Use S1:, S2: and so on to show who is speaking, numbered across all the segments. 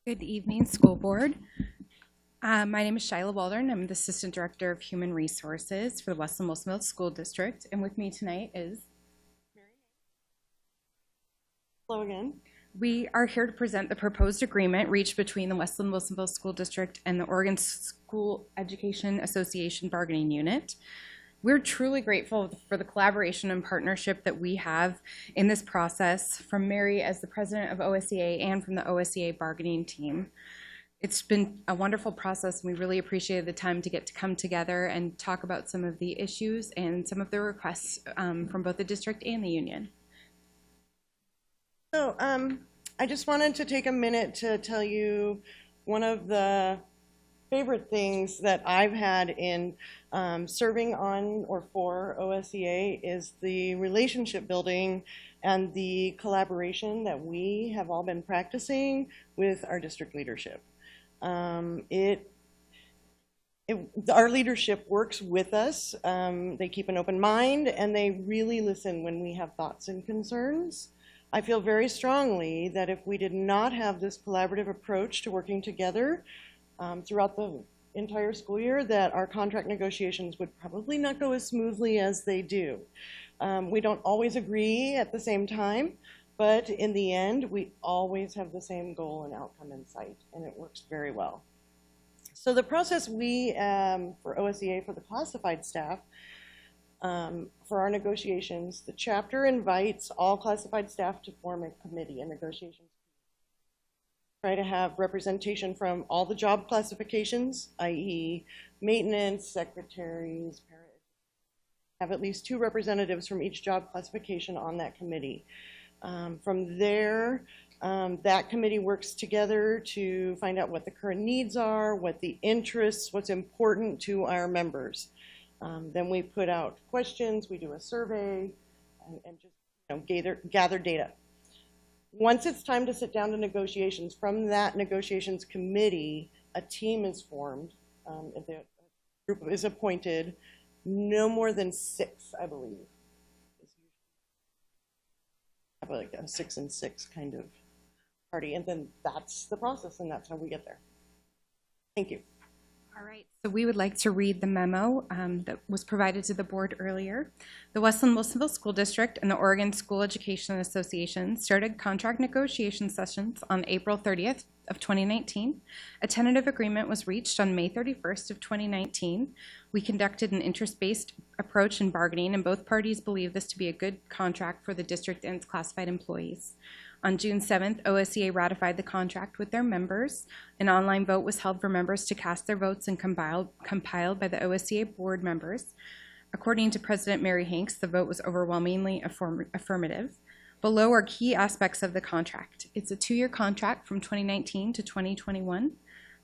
S1: Good evening, school board. My name is Shyla Waldron. I'm the Assistant Director of Human Resources for the Linn-Wilsonville School District. And with me tonight is...
S2: Hello again.
S1: We are here to present the proposed agreement reached between the Linn-Wilsonville School District and the Oregon School Education Association Bargaining Unit. We're truly grateful for the collaboration and partnership that we have in this process from Mary as the president of OSEA and from the OSEA bargaining team. It's been a wonderful process, and we really appreciated the time to get to come together and talk about some of the issues and some of the requests from both the district and the union.
S2: So I just wanted to take a minute to tell you one of the favorite things that I've had in serving on or for OSEA is the relationship building and the collaboration that we have all been practicing with our district leadership. Our leadership works with us. They keep an open mind and they really listen when we have thoughts and concerns. I feel very strongly that if we did not have this collaborative approach to working together throughout the entire school year, that our contract negotiations would probably not go as smoothly as they do. We don't always agree at the same time, but in the end, we always have the same goal and outcome in sight, and it works very well. So the process for OSEA, for the classified staff, for our negotiations, the chapter invites all classified staff to form a committee, a negotiations. Try to have representation from all the job classifications, i.e. maintenance, secretaries, have at least 2 representatives from each job classification on that committee. From there, that committee works together to find out what the current needs are, what the interests, what's important to our members. Then we put out questions, we do a survey, and just gather data. Once it's time to sit down to negotiations, from that negotiations committee, a team is formed. The group is appointed, no more than 6, I believe. Have like a 6 and 6 kind of party, and then that's the process, and that's how we get there. Thank you.
S1: All right, so we would like to read the memo that was provided to the board earlier. The Linn-Wilsonville School District and the Oregon School Education Association started contract negotiation sessions on April 30th of 2019. A tentative agreement was reached on May 31st of 2019. We conducted an interest-based approach in bargaining, and both parties believe this to be a good contract for the district and its classified employees. On June 7th, OSEA ratified the contract with their members. An online vote was held for members to cast their votes and compiled by the OSEA board members. According to President Mary Hanks, the vote was overwhelmingly affirmative. Below are key aspects of the contract. It's a 2-year contract from 2019 to 2021.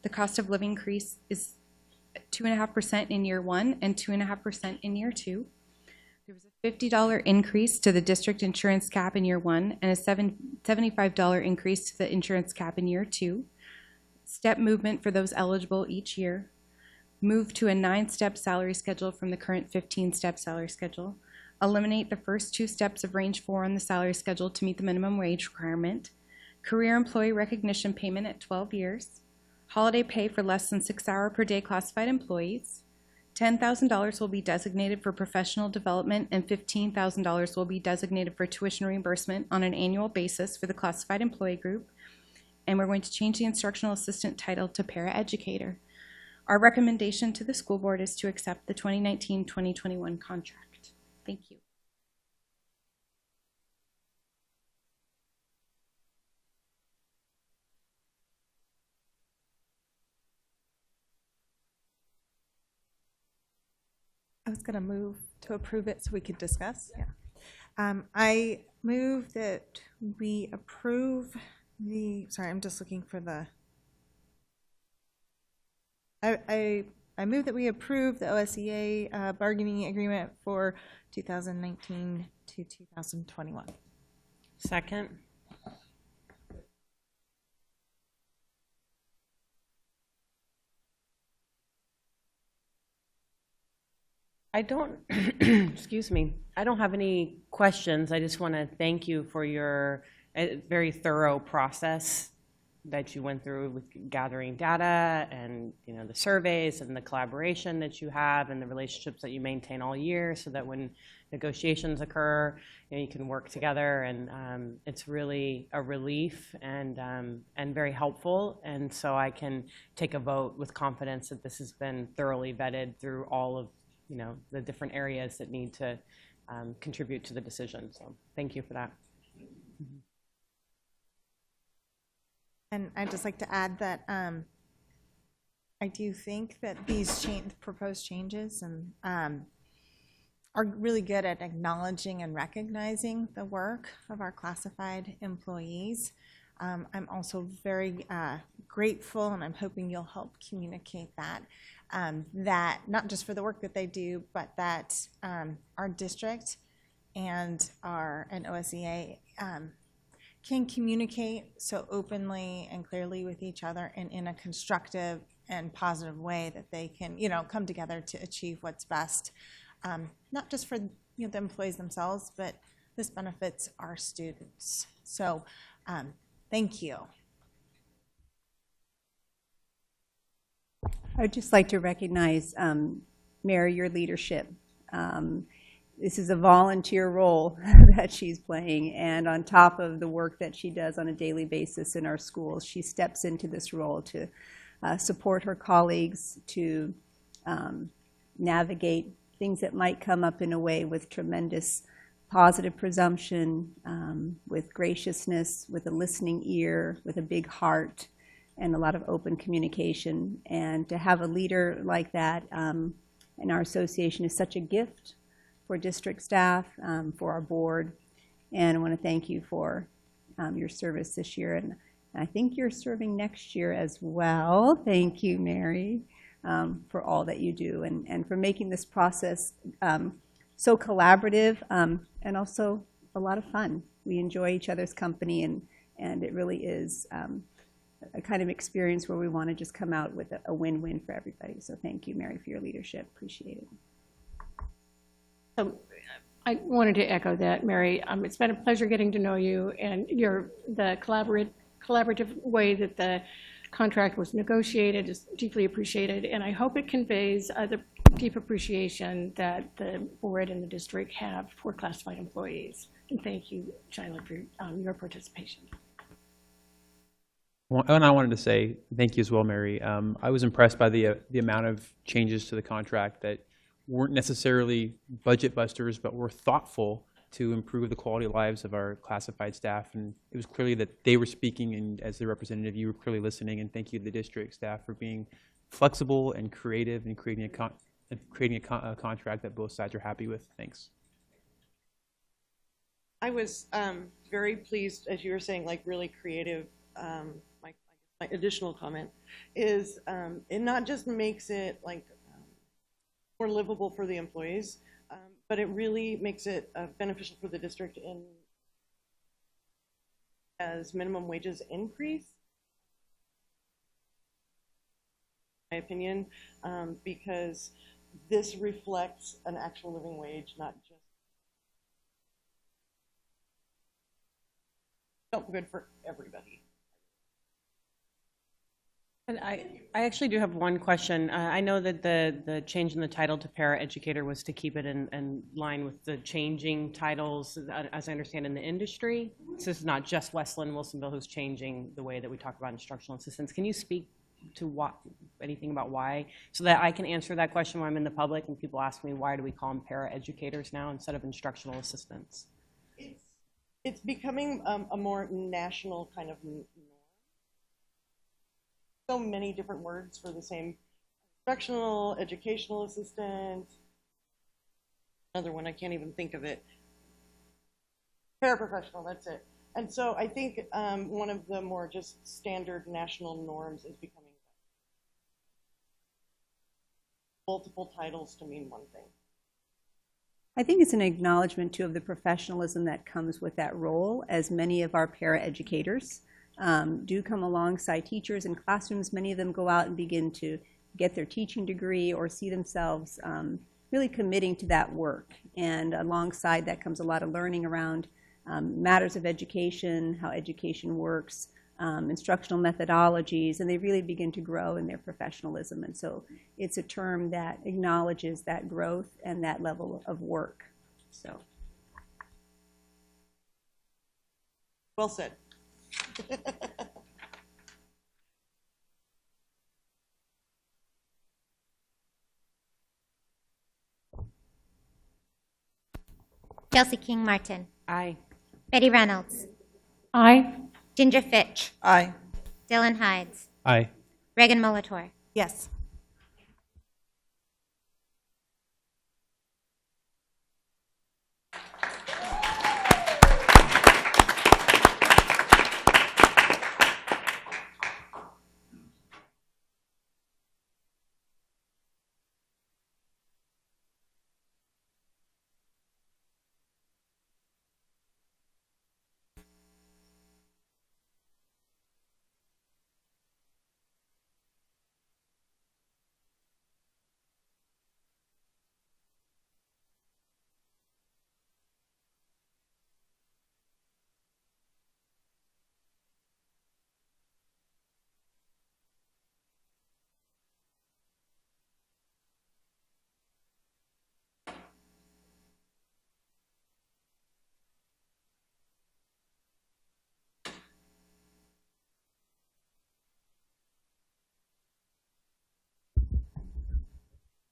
S1: The cost of living increase is 2.5% in year 1 and 2.5% in year 2. There was a $50 increase to the district insurance cap in year 1 and a $75 increase to the insurance cap in year 2. Step movement for those eligible each year. Move to a 9-step salary schedule from the current 15-step salary schedule. Eliminate the first 2 steps of range 4 on the salary schedule to meet the minimum wage requirement. Career employee recognition payment at 12 years. Holiday pay for less than 6-hour per day classified employees. $10,000 will be designated for professional development and $15,000 will be designated for tuition reimbursement on an annual basis for the classified employee group. And we're going to change the instructional assistant title to paraeducator. Our recommendation to the school board is to accept the 2019-2021 contract. Thank you.
S3: I was going to move to approve it so we could discuss. Yeah. I move that we approve the, sorry, I'm just looking for the, I move that we approve the OSEA bargaining agreement for 2019 to 2021.
S4: Second. I don't, excuse me, I don't have any questions. I just want to thank you for your very thorough process that you went through with gathering data and, you know, the surveys and the collaboration that you have and the relationships that you maintain all year so that when negotiations occur, you know, you can work together. And it's really a relief and very helpful. And so I can take a vote with confidence that this has been thoroughly vetted through all of, you know, the different areas that need to contribute to the decision. So thank you for that.
S3: And I'd just like to add that I do think that these proposed changes and are really good at acknowledging and recognizing the work of our classified employees. I'm also very grateful, and I'm hoping you'll help communicate that, that not just for the work that they do, but that our district and OSEA can communicate so openly and clearly with each other and in a constructive and positive way that they can, you know, come together to achieve what's best, not just for, you know, the employees themselves, but this benefits our students. So thank you.
S5: I would just like to recognize, Mary, your leadership. This is a volunteer role that she's playing, and on top of the work that she does on a daily basis in our schools, she steps into this role to support her colleagues, to navigate things that might come up in a way with tremendous positive presumption, with graciousness, with a listening ear, with a big heart, and a lot of open communication. And to have a leader like that in our association is such a gift for district staff, for our board. And I want to thank you for your service this year. And I think you're serving next year as well. Thank you, Mary, for all that you do and for making this process so collaborative and also a lot of fun. We enjoy each other's company, and it really is a kind of experience where we want to just come out with a win-win for everybody. So thank you, Mary, for your leadership. Appreciate it.
S6: I wanted to echo that, Mary. It's been a pleasure getting to know you, and the collaborative way that the contract was negotiated is deeply appreciated, and I hope it conveys the deep appreciation that the board and the district have for classified employees. And thank you, Shyla, for your participation.
S7: Well, and I wanted to say thank you as well, Mary. I was impressed by the amount of changes to the contract that weren't necessarily budget busters, but were thoughtful to improve the quality of lives of our classified staff. And it was clearly that they were speaking, and as the representative, you were clearly listening. And thank you to the district staff for being flexible and creative and creating a contract that both sides are happy with. Thanks.
S2: I was very pleased, as you were saying, like really creative. My additional comment is it not just makes it like more livable for the employees, but it really makes it beneficial for the district as minimum wages increase, in my opinion, because this reflects an actual living wage, not just felt good for everybody.
S4: And I actually do have one question. I know that the change in the title to paraeducator was to keep it in line with the changing titles, as I understand, in the industry. So this is not just West Linn-Wilsonville who's changing the way that we talk about instructional assistants. Can you speak to anything about why, so that I can answer that question when I'm in the public and people ask me, why do we call them paraeducators now instead of instructional assistants?
S2: It's becoming a more national kind of norm. So many different words for the same instructional, educational assistant. Another one, I can't even think of it. Paraprofessional, that's it. And so I think one of the more just standard national norms is becoming multiple titles to mean one thing.
S5: I think it's an acknowledgement, too, of the professionalism that comes with that role, as many of our paraeducators do come alongside teachers in classrooms. Many of them go out and begin to get their teaching degree or see themselves really committing to that work. And alongside that comes a lot of learning around matters of education, how education works, instructional methodologies, and they really begin to grow in their professionalism. And so it's a term that acknowledges that growth and that level of work. So.
S2: Well said.
S8: Chelsea King Martin.
S4: Aye.
S8: Betty Reynolds.
S6: Aye.
S8: Ginger Fitch.
S2: Aye.
S8: Dylan Hides.
S7: Aye.
S8: Reagan Molitor.
S3: Yes.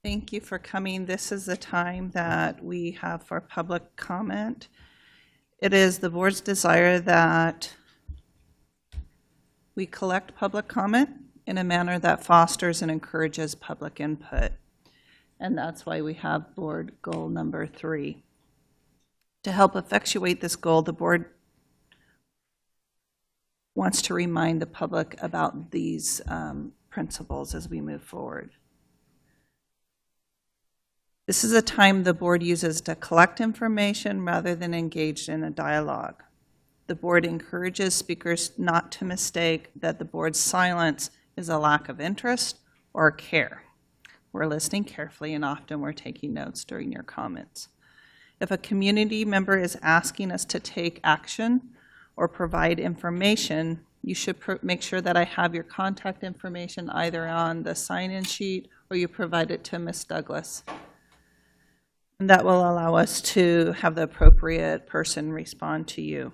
S9: Thank you for coming. This is the time that we have for public comment. It is the board's desire that we collect public comment in a manner that fosters and encourages public input. And that's why we have board goal number 3. To help effectuate this goal, the board wants to remind the public about these principles as we move forward. This is a time the board uses to collect information rather than engage in a dialogue. The board encourages speakers not to mistake that the board's silence is a lack of interest or care. We're listening carefully, and often we're taking notes during your comments. If a community member is asking us to take action or provide information, you should make sure that I have your contact information either on the sign-in sheet or you provide it to Ms. Douglas. And that will allow us to have the appropriate person respond to you.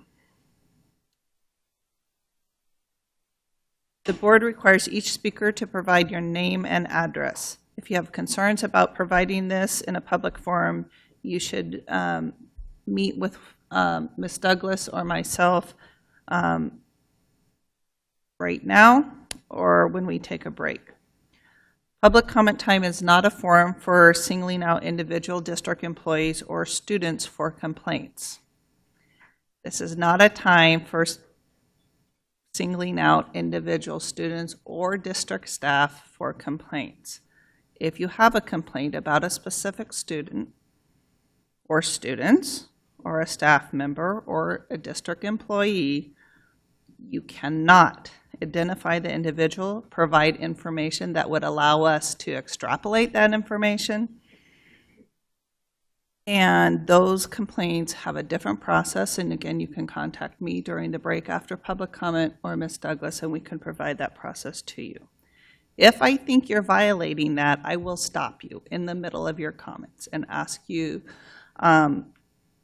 S9: The board requires each speaker to provide your name and address. If you have concerns about providing this in a public forum, you should meet with Ms. Douglas or myself right now or when we take a break. Public comment time is not a forum for singling out individual district employees or students for complaints. This is not a time for singling out individual students or district staff for complaints. If you have a complaint about a specific student or students or a staff member or a district employee, you cannot identify the individual, provide information that would allow us to extrapolate that information. And those complaints have a different process. And again, you can contact me during the break after public comment or Ms. Douglas, and we can provide that process to you. If I think you're violating that, I will stop you in the middle of your comments and ask you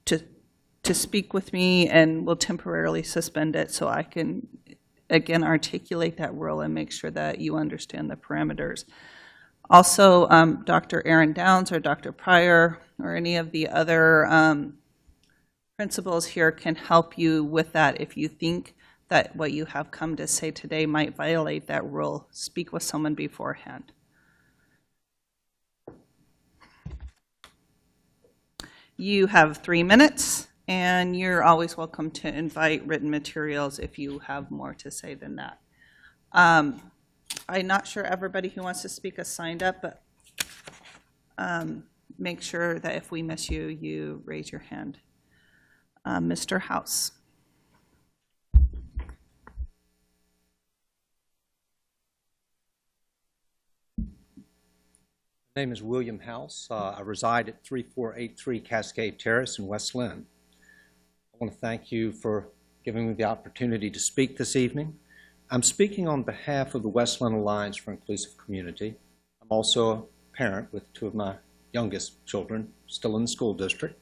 S9: to speak with me, and we'll temporarily suspend it so I can again articulate that rule and make sure that you understand the parameters. Also, Dr. Aaron Downs or Dr. Pryor or any of the other principals here can help you with that. If you think that what you have come to say today might violate that rule, speak with someone beforehand. You have 3 minutes. And you're always welcome to invite written materials if you have more to say than that. I'm not sure everybody who wants to speak is signed up, but make sure that if we miss you, you raise your hand. Mr. House.
S10: My name is William House. I reside at 3483 Cascade Terrace in West Linn. I want to thank you for giving me the opportunity to speak this evening. I'm speaking on behalf of the West Linn Alliance for Inclusive Community. I'm also a parent with two of my youngest children still in the school district.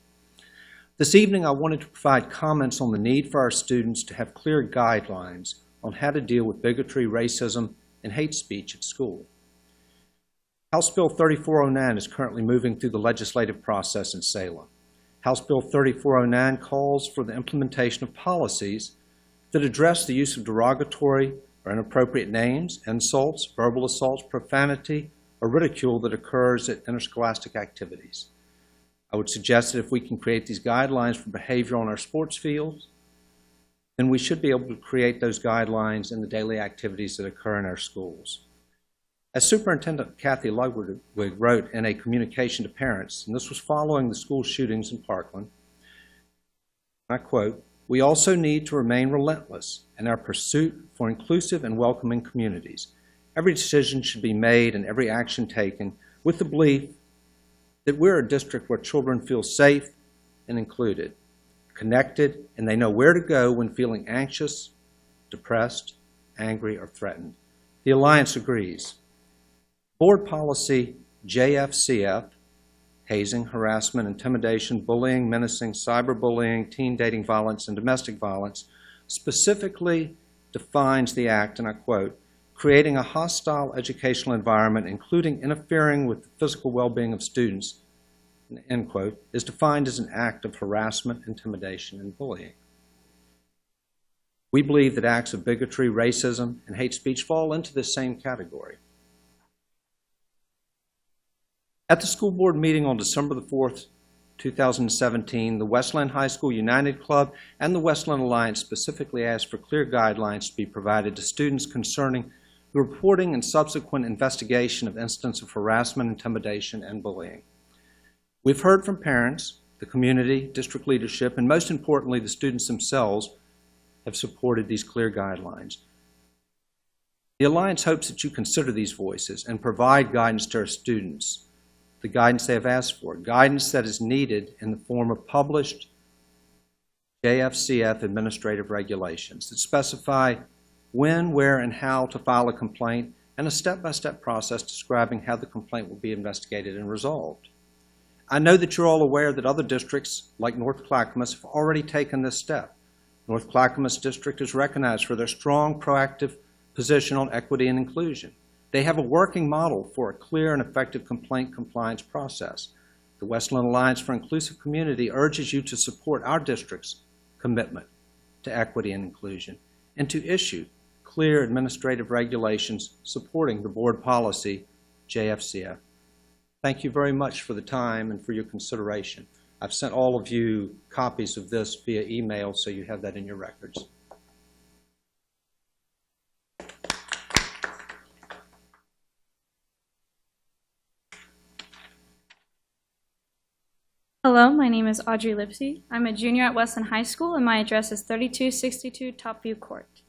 S10: This evening, I wanted to provide comments on the need for our students to have clear guidelines on how to deal with bigotry, racism, and hate speech at school. House Bill 3409 is currently moving through the legislative process in Salem. House Bill 3409 calls for the implementation of policies that address the use of derogatory or inappropriate names, insults, verbal assaults, profanity, or ridicule that occurs at interscholastic activities. I would suggest that if we can create these guidelines for behavior on our sports fields, then we should be able to create those guidelines in the daily activities that occur in our schools. As Superintendent Kathy Ludwig wrote in a communication to parents, and this was following the school shootings in Parkland, I quote, "We also need to remain relentless in our pursuit for inclusive and welcoming communities. Every decision should be made and every action taken with the belief that we're a district where children feel safe and included, connected, and they know where to go when feeling anxious, depressed, angry, or threatened." The Alliance agrees. Board Policy JFCF, hazing, harassment, intimidation, bullying, menacing, cyberbullying, teen dating violence, and domestic violence, specifically defines the act, and I quote, "creating a hostile educational environment, including interfering with the physical well-being of students," end quote, is defined as an act of harassment, intimidation, and bullying. We believe that acts of bigotry, racism, and hate speech fall into this same category. At the school board meeting on December the 4th, 2017, the West Linn High School United Club and the West Linn Alliance specifically asked for clear guidelines to be provided to students concerning the reporting and subsequent investigation of incidents of harassment, intimidation, and bullying. We've heard from parents, the community, district leadership, and most importantly, the students themselves have supported these clear guidelines. The Alliance hopes that you consider these voices and provide guidance to our students, the guidance they have asked for, guidance that is needed in the form of published JFCF administrative regulations that specify when, where, and how to file a complaint, and a step-by-step process describing how the complaint will be investigated and resolved. I know that you're all aware that other districts, like North Clackamas, have already taken this step. North Clackamas District is recognized for their strong, proactive position on equity and inclusion. They have a working model for a clear and effective complaint compliance process. The West Linn Alliance for Inclusive Community urges you to support our district's commitment to equity and inclusion and to issue clear administrative regulations supporting the board policy JFCF. Thank you very much for the time and for your consideration. I've sent all of you copies of this via email, so you have that in your records.
S11: Hello, my name is Audrey Lipsey. I'm a junior at West Linn High School, and my address is 3262 Topview Court.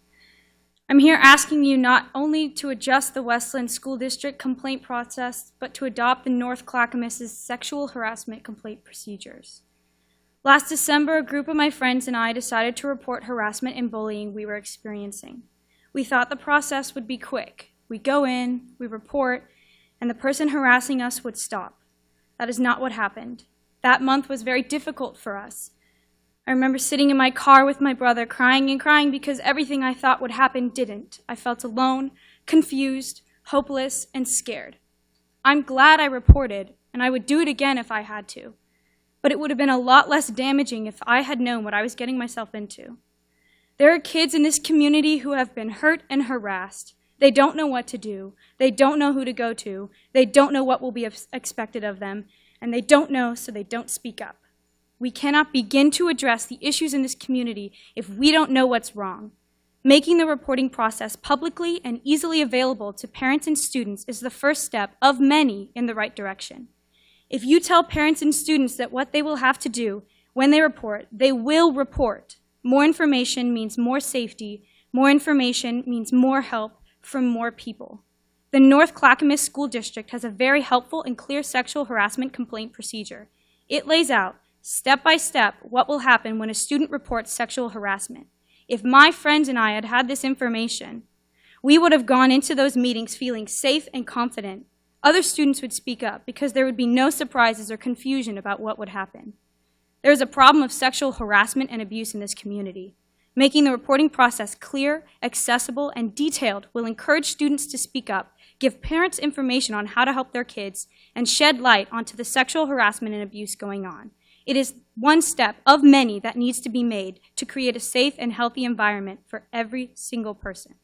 S11: I'm here asking you not only to adjust the West Linn School District complaint process, but to adopt the North Clackamas' sexual harassment complaint procedures. Last December, a group of my friends and I decided to report harassment and bullying we were experiencing. We thought the process would be quick. We go in, we report, and the person harassing us would stop. That is not what happened. That month was very difficult for us. I remember sitting in my car with my brother crying and crying because everything I thought would happen didn't. I felt alone, confused, hopeless, and scared. I'm glad I reported, and I would do it again if I had to. But it would have been a lot less damaging if I had known what I was getting myself into. There are kids in this community who have been hurt and harassed. They don't know what to do. They don't know who to go to. They don't know what will be expected of them. And they don't know, so they don't speak up. We cannot begin to address the issues in this community if we don't know what's wrong. Making the reporting process publicly and easily available to parents and students is the first step of many in the right direction. If you tell parents and students that what they will have to do when they report, they will report. More information means more safety. More information means more help from more people. The North Clackamas School District has a very helpful and clear sexual harassment complaint procedure. It lays out, step by step, what will happen when a student reports sexual harassment. If my friends and I had had this information, We would have gone into those meetings feeling safe and confident. Other students would speak up because there would be no surprises or confusion about what would happen. There is a problem of sexual harassment and abuse in this community. Making the reporting process clear, accessible, and detailed will encourage students to speak up, give parents information on how to help their kids, and shed light onto the sexual harassment and abuse going on. It is one step of many that needs to be made to create a safe and healthy environment for every single person.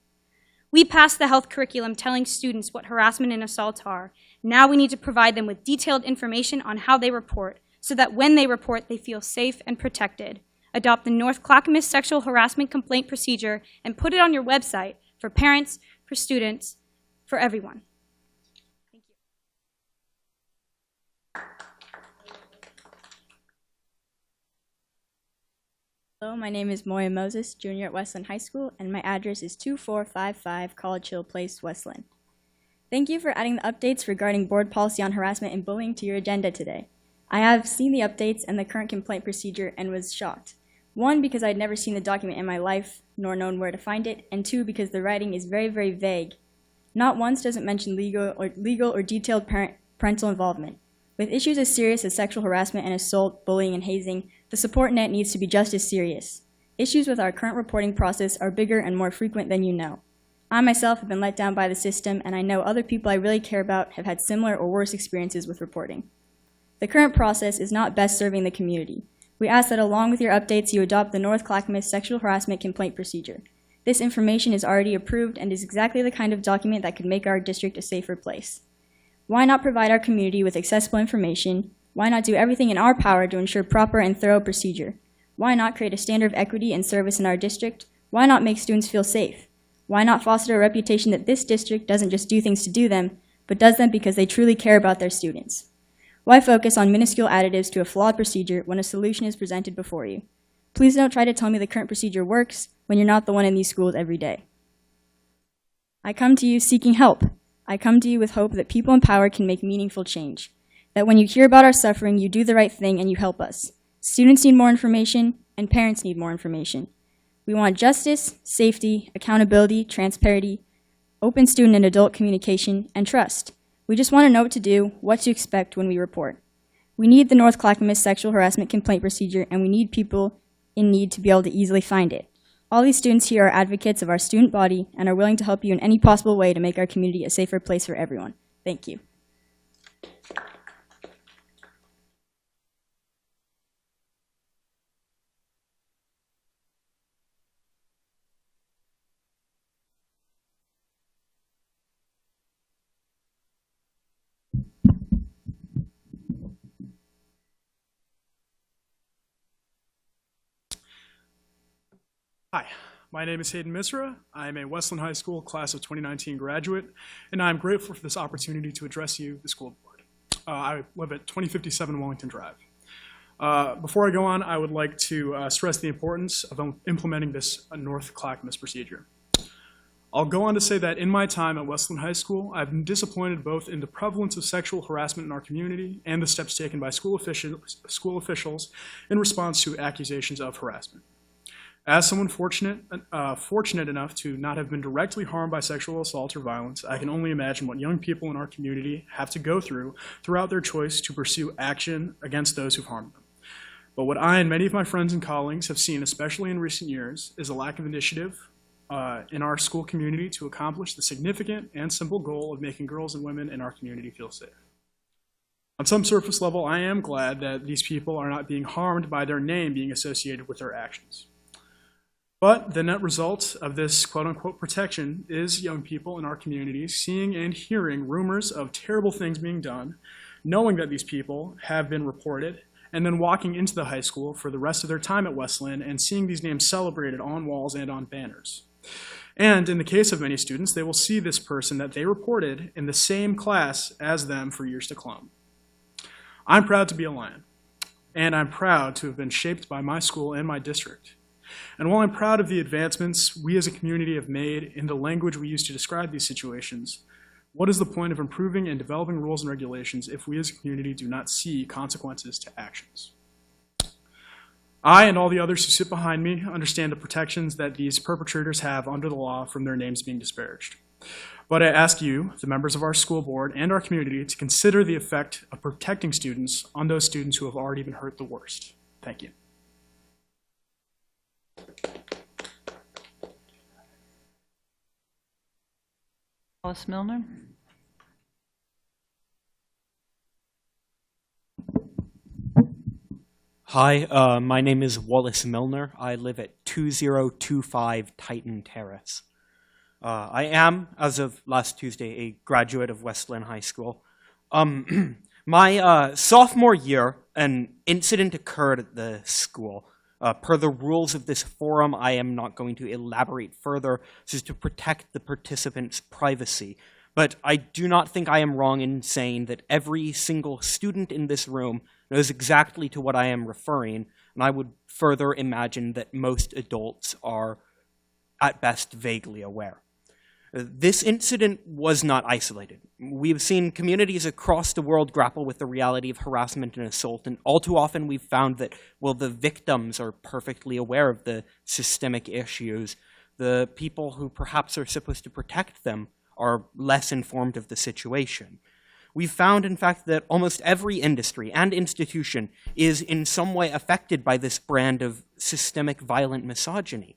S11: We passed the health curriculum telling students what harassment and assault are. Now we need to provide them with detailed information on how they report, so that when they report, they feel safe and protected. Adopt the North Clackamas Sexual Harassment Complaint Procedure and put it on your website for parents, for students, for everyone. Thank you.
S12: Hello, my name is Moya Moses, junior at Westland High School, and my address is 2455 College Hill Place, Westland. Thank you for adding the updates regarding board policy on harassment and bullying to your agenda today. I have seen the updates and the current complaint procedure and was shocked. One, because I'd never seen the document in my life, nor known where to find it, and two, because the writing is very, very vague. Not once does it mention legal or detailed parental involvement. With issues as serious as sexual harassment and assault, bullying, and hazing, the support net needs to be just as serious. Issues with our current reporting process are bigger and more frequent than you know. I myself have been let down by the system, and I know other people I really care about have had similar or worse experiences with reporting. The current process is not best serving the community. We ask that along with your updates, you adopt the North Clackamas Sexual Harassment Complaint Procedure. This information is already approved and is exactly the kind of document that could make our district a safer place. Why not provide our community with accessible information? Why not do everything in our power to ensure proper and thorough procedure? Why not create a standard of equity and service in our district? Why not make students feel safe? Why not foster a reputation that this district doesn't just do things to do them, but does them because they truly care about their students? Why focus on minuscule additives to a flawed procedure when a solution is presented before you? Please don't try to tell me the current procedure works when you're not the one in these schools every day. I come to you seeking help. I come to you with hope that people in power can make meaningful change. That when you hear about our suffering, you do the right thing and you help us. Students need more information, and parents need more information. We want justice, safety, accountability, transparency, open student and adult communication, and trust. We just want to know what to do, what to expect when we report. We need the North Clackamas Sexual Harassment Complaint Procedure, and we need people in need to be able to easily find it. All these students here are advocates of our student body and are willing to help you in any possible way to make our community a safer place for everyone. Thank you.
S13: Hi, my name is Hayden Misra. I am a Westland High School class of 2019 graduate, and I'm grateful for this opportunity to address you, the school board. I live at 2057 Wellington Drive. Before I go on, I would like to stress the importance of implementing this North Clackamas procedure. I'll go on to say that in my time at Westland High School, I've been disappointed both in the prevalence of sexual harassment in our community and the steps taken by school officials in response to accusations of harassment. As someone fortunate enough to not have been directly harmed by sexual assault or violence, I can only imagine what young people in our community have to go through throughout their choice to pursue action against those who've harmed them. But what I and many of my friends and colleagues have seen, especially in recent years, is a lack of initiative in our school community to accomplish the significant and simple goal of making girls and women in our community feel safe. On some surface level, I am glad that these people are not being harmed by their name being associated with their actions. But the net result of this quote-unquote protection is young people in our communities seeing and hearing rumors of terrible things being done, knowing that these people have been reported, and then walking into the high school for the rest of their time at Westland and seeing these names celebrated on walls and on banners. And in the case of many students, they will see this person that they reported in the same class as them for years to come. I'm proud to be a Lion, and I'm proud to have been shaped by my school and my district. And while I'm proud of the advancements we as a community have made in the language we use to describe these situations, what is the point of improving and developing rules and regulations if we as a community do not see consequences to actions? I and all the others who sit behind me understand the protections that these perpetrators have under the law from their names being disparaged. But I ask you, the members of our school board and our community, to consider the effect of protecting students on those students who have already been hurt the worst. Thank you.
S9: Wallace Milner.
S14: Hi, my name is Wallace Milner. I live at 2025 Titan Terrace. I am, as of last Tuesday, a graduate of West Linn High School. My sophomore year, an incident occurred at the school. Per the rules of this forum, I am not going to elaborate further so as to protect the participants' privacy. But I do not think I am wrong in saying that every single student in this room knows exactly to what I am referring, and I would further imagine that most adults are, at best, vaguely aware. This incident was not isolated. We've seen communities across the world grapple with the reality of harassment and assault, and all too often we've found that, while the victims are perfectly aware of the systemic issues, the people who perhaps are supposed to protect them are less informed of the situation. We've found, in fact, that almost every industry and institution is in some way affected by this brand of systemic violent misogyny.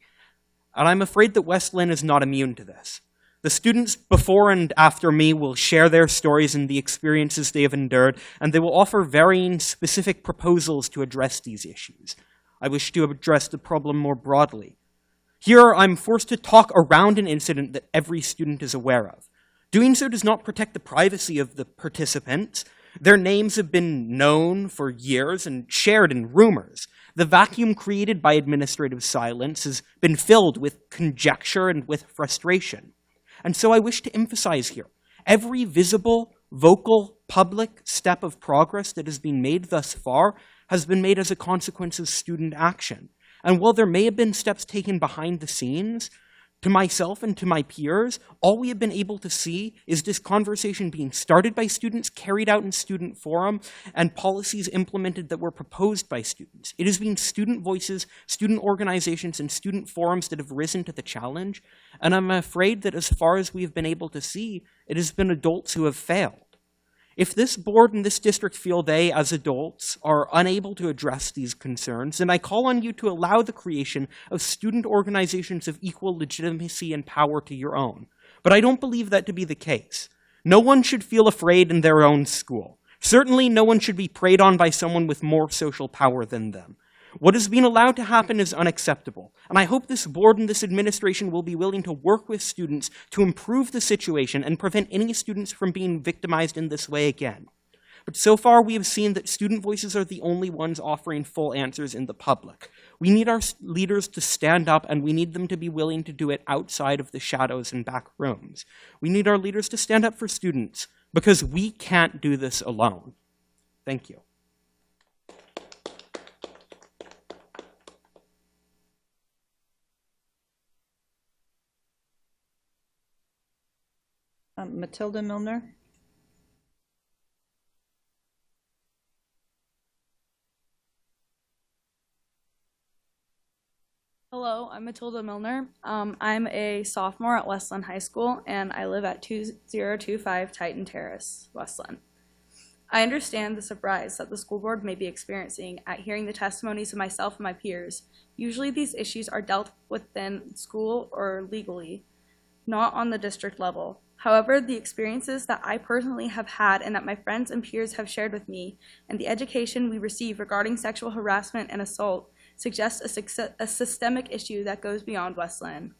S14: And I'm afraid that West Linn is not immune to this. The students before and after me will share their stories and the experiences they have endured, and they will offer varying specific proposals to address these issues. I wish to address the problem more broadly. Here, I'm forced to talk around an incident that every student is aware of. Doing so does not protect the privacy of the participants. Their names have been known for years and shared in rumors. The vacuum created by administrative silence has been filled with conjecture and with frustration. And so I wish to emphasize here, every visible, vocal, public step of progress that has been made thus far has been made as a consequence of student action. And while there may have been steps taken behind the scenes, to myself and to my peers, all we have been able to see is this conversation being started by students, carried out in student forum, and policies implemented that were proposed by students. It has been student voices, student organizations, and student forums that have risen to the challenge, and I'm afraid that as far as we have been able to see, it has been adults who have failed. If this board and this district feel they, as adults, are unable to address these concerns, then I call on you to allow the creation of student organizations of equal legitimacy and power to your own. But I don't believe that to be the case. No one should feel afraid in their own school. Certainly no one should be preyed on by someone with more social power than them. What is being allowed to happen is unacceptable, and I hope this board and this administration will be willing to work with students to improve the situation and prevent any students from being victimized in this way again. But so far we have seen that student voices are the only ones offering full answers in the public. We need our leaders to stand up, and we need them to be willing to do it outside of the shadows and back rooms. We need our leaders to stand up for students, because we can't do this alone. Thank you.
S9: Matilda Milner.
S15: Hello, I'm Matilda Milner. I'm a sophomore at West Linn High School, and I live at 2025 Titan Terrace, West Linn. I understand the surprise that the school board may be experiencing at hearing the testimonies of myself and my peers. Usually these issues are dealt with within school or legally, not on the district level. However, the experiences that I personally have had and that my friends and peers have shared with me, and the education we receive regarding sexual harassment and assault, suggest a systemic issue that goes beyond West Linn.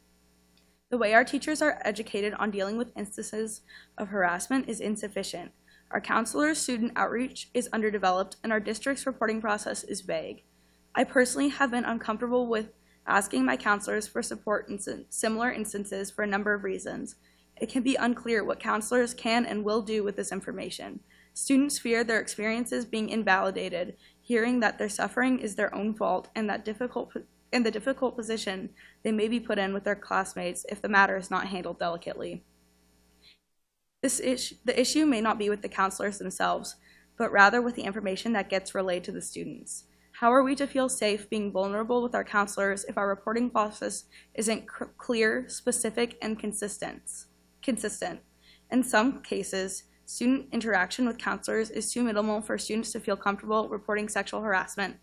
S15: The way our teachers are educated on dealing with instances of harassment is insufficient. Our counselors' student outreach is underdeveloped, and our district's reporting process is vague. I personally have been uncomfortable with asking my counselors for support in similar instances for a number of reasons. It can be unclear what counselors can and will do with this information. Students fear their experiences being invalidated, hearing that their suffering is their own fault, and the difficult position they may be put in with their classmates if the matter is not handled delicately. The issue may not be with the counselors themselves, but rather with the information that gets relayed to the students. How are we to feel safe being vulnerable with our counselors if our reporting process isn't clear, specific, and consistent? In some cases, student interaction with counselors is too minimal for students to feel comfortable reporting sexual harassment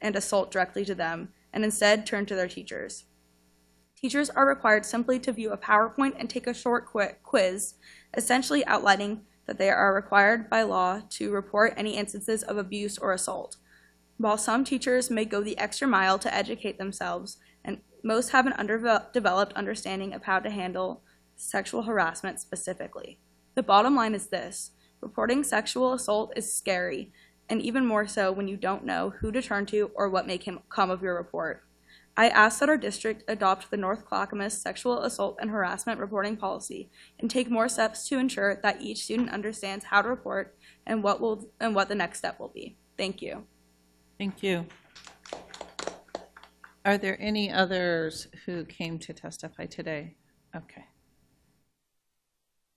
S15: and assault directly to them, and instead turn to their teachers. Teachers are required simply to view a PowerPoint and take a short quiz, essentially outlining that they are required by law to report any instances of abuse or assault. While some teachers may go the extra mile to educate themselves, and most have an underdeveloped understanding of how to handle sexual harassment specifically. The bottom line is this: reporting sexual assault is scary, and even more so when you don't know who to turn to or what may come of your report. I ask that our district adopt the North Clackamas Sexual Assault and Harassment Reporting Policy and take more steps to ensure that each student understands how to report and what the next step will be. Thank you.
S9: Thank you. Are there any others who came to testify today? Okay.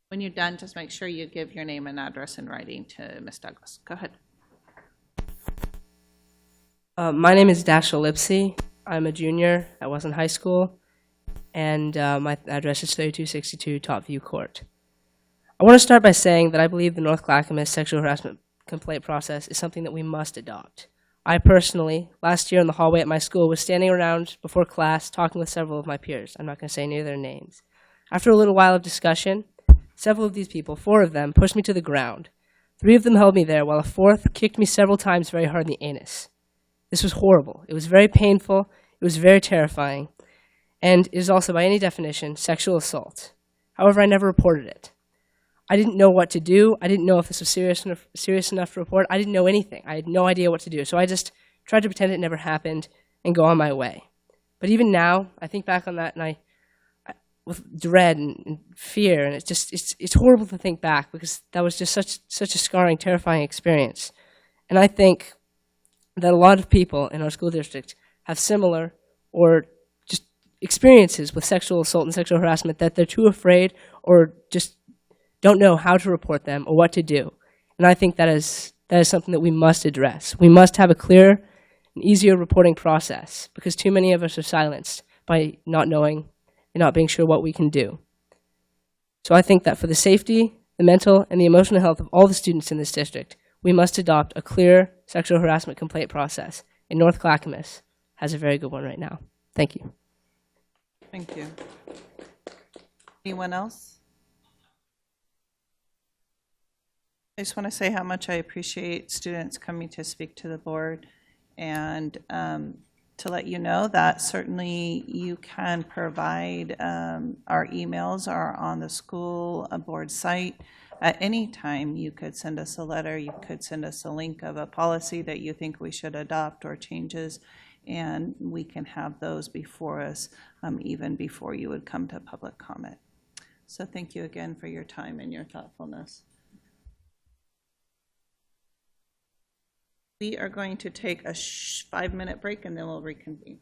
S9: When you're done, just make sure you give your name and address in writing to Ms. Douglas. Go ahead.
S16: My name is Dashiell Lipsy. I'm a junior at Westland High School, and my address is 3262 Topview Court. I want to start by saying that I believe the North Clackamas sexual harassment complaint process is something that we must adopt. I personally, last year in the hallway at my school, was standing around before class talking with several of my peers. I'm not going to say any of their names. After a little while of discussion, several of these people, 4 of them, pushed me to the ground. 3 of them held me there, while a 4th kicked me several times very hard in the anus. This was horrible. It was very painful. It was very terrifying. And it is also, by any definition, sexual assault. However, I never reported it. I didn't know what to do. I didn't know if this was serious enough to report. I didn't know anything. I had no idea what to do. So I just tried to pretend it never happened and go on my way. But even now, I think back on that, and I with dread and fear, and it's horrible to think back because that was just such a scarring, terrifying experience. And I think that a lot of people in our school district have similar or just experiences with sexual assault and sexual harassment that they're too afraid or just don't know how to report them or what to do. And I think that is something that we must address. We must have a clearer and easier reporting process because too many of us are silenced by not knowing and not being sure what we can do. So I think that for the safety, the mental, and the emotional health of all the students in this district, we must adopt a clear sexual harassment complaint process. And North Clackamas has a very good one right now. Thank you.
S9: Thank you. Anyone else? I just want to say how much I appreciate students coming to speak to the board and to let you know that certainly you can provide, our emails are on the school board site. At any time, you could send us a letter, you could send us a link of a policy that you think we should adopt or changes, and we can have those before us even before you would come to public comment. So thank you again for your time and your thoughtfulness. We are going to take a 5-minute break and then we'll reconvene.